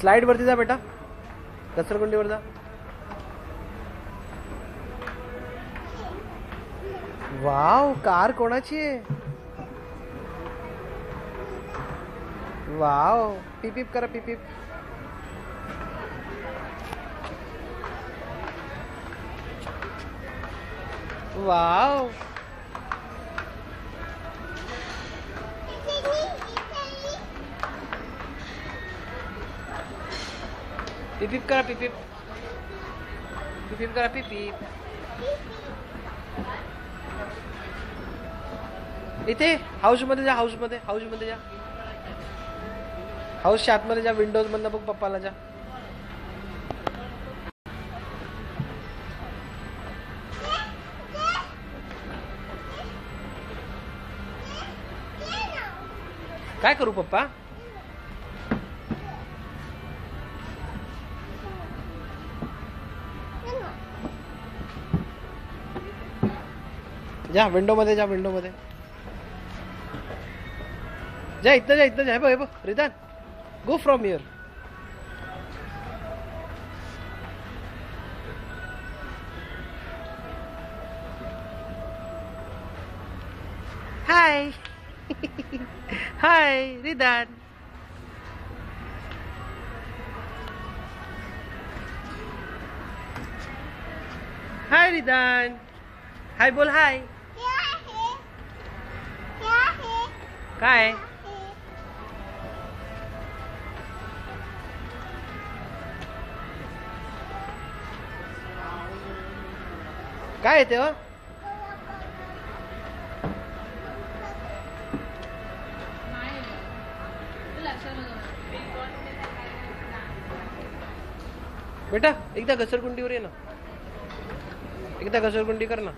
Slide वरती जा बेटा, घसरगुंडीवर जा. वाव, कार कोणाची आहे? वाव, पिपीप करा पिपीप. वाव, पिपीप करा पिपीप. पिपीप करा पिपीप. इथे हाऊस मध्ये जा, हाऊस मध्ये जा. हाऊसच्या आतमध्ये जा, विंडोज मधनं बघ पप्पाला जा. काय करू पप्पा? जा विंडो मध्ये जा, विंडो मध्ये जा. इथं जा. हे बघ रिदान, गो फ्रॉम हिअर. हाय. हाय रिदान. हाय रिदान. हाय बोल. हाय. काय काय येते हो? बेटा एकदा घसरगुंडीवर ये ना, एकदा घसरगुंडी कर ना.